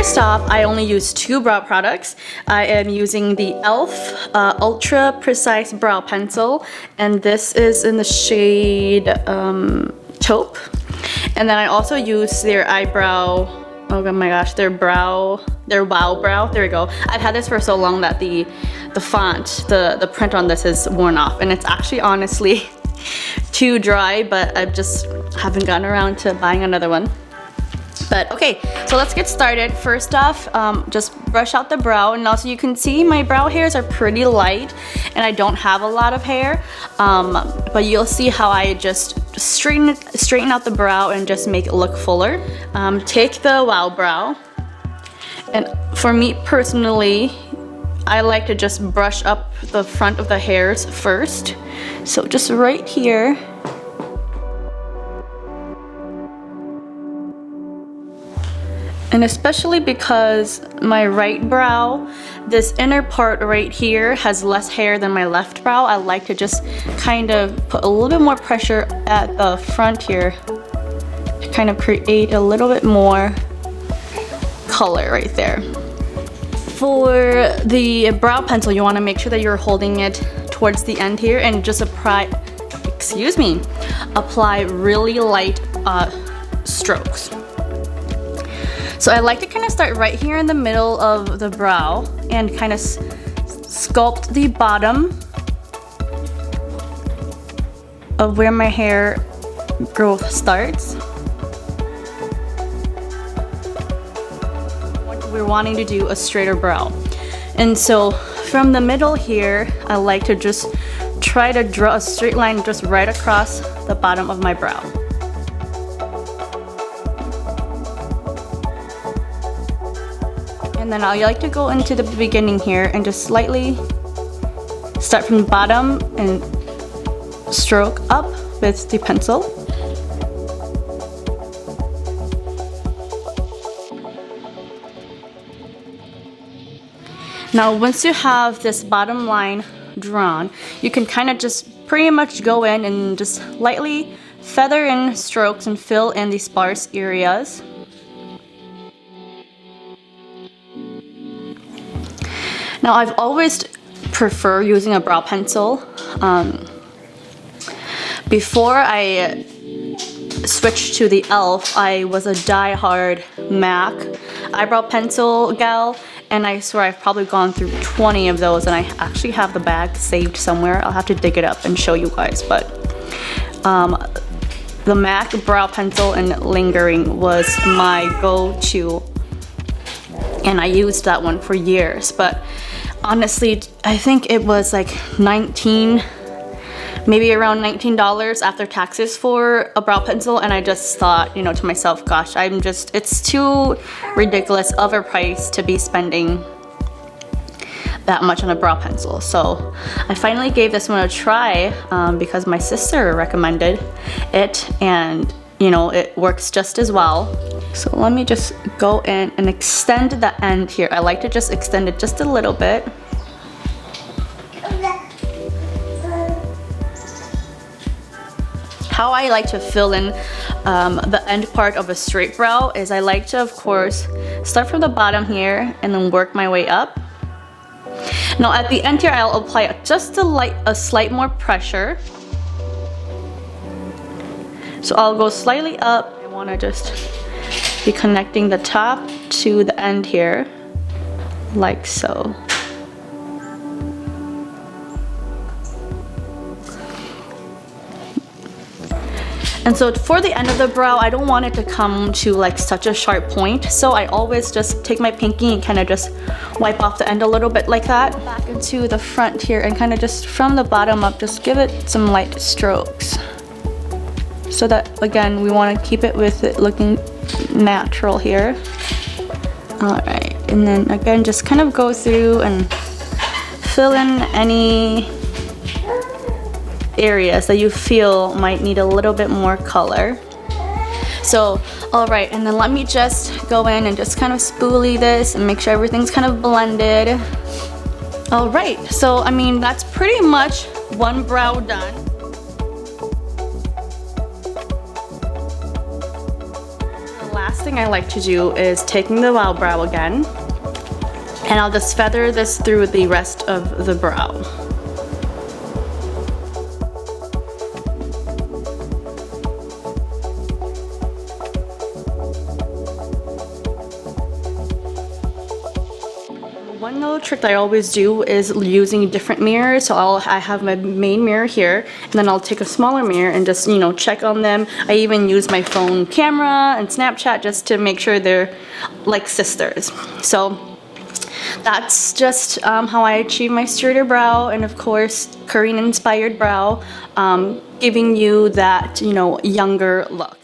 first off, I only use 2 brow products. I am using the e.l.f. Ultra Precise Brow Pencil, and this is in the shade Taupe. And then I also use their eyebrow, oh my gosh, their Wow Brow. There we go. I've had this for so long that the font, the print on this is worn off, and it's actually honestly too dry, but I just haven't gotten around to buying another one. But okay, so let's get started. First off, just brush out the brow, and also you can see my brow hairs are pretty light and I don't have a lot of hair, but you'll see how I just straighten out the brow and just make it look fuller. Take the Wow Brow, and for me personally, I like to just brush up the front of the hairs first. So just right here. And especially because my right brow, this inner part right here has less hair than my left brow, I like to just kind of put a little bit more pressure at the front here to kind of create a little bit more color right there. For the brow pencil, you want to make sure that you're holding it towards the end here and just apply really light strokes. So I like to kind of start right here in the middle of the brow and kind of sculpt the bottom of where my hair growth starts. We're wanting to do a straighter brow. And so from the middle here, I like to just try to draw a straight line just right across the bottom of my brow. And then I like to go into the beginning here and just slightly start from the bottom and stroke up with the pencil. Now once you have this bottom line drawn, you can kind of just pretty much go in and just lightly feather in strokes and fill in the sparse areas. Now I've always preferred using a brow pencil. Before I switched to the e.l.f., I was a die-hard MAC eyebrow pencil gal, and I swear I've probably gone through 20 of those, and I actually have the bag saved somewhere. I'll have to dig it up and show you guys, but the MAC brow pencil and lingering was my go-to, and I used that one for years. But honestly, I think it was like maybe around $19 after taxes for a brow pencil, and I just thought, you know, to myself, gosh, it's too ridiculous of a price to be spending that much on a brow pencil. So I finally gave this one a try because my sister recommended it, and you know, it works just as well. So let me just go in and extend the end here. I like to just extend it just a little bit. How I like to fill in the end part of a straight brow is I like to, of course, start from the bottom here and then work my way up. Now at the end here, I'll apply just a slight more pressure. So I'll go slightly up. I want to just be connecting the top to the end here, like so. And so for the end of the brow, I don't want it to come to like such a sharp point, so I always just take my pinky and kind of just wipe off the end a little bit like that. Back into the front here and kind of just from the bottom up, just give it some light strokes. So that, again, we want to keep it with it looking natural here. Alright, and then again, just kind of go through and fill in any areas that you feel might need a little bit more color. So, alright, and then let me just go in and just kind of spoolie this and make sure everything's kind of blended. Alright, so I mean, that's pretty much one brow done. The last last thing I like to do is taking the eyebrow again, and I'll just feather this through the rest of the brow. One little trick that I always do is using different mirrors. So I have my main mirror here, and then I'll take a smaller mirror and just, you know, check on them. I even use my phone camera and Snapchat just to make sure they're like sisters. So that's just how I achieve my straighter brow, and of course Korean inspired brow, giving you that, you know, younger look.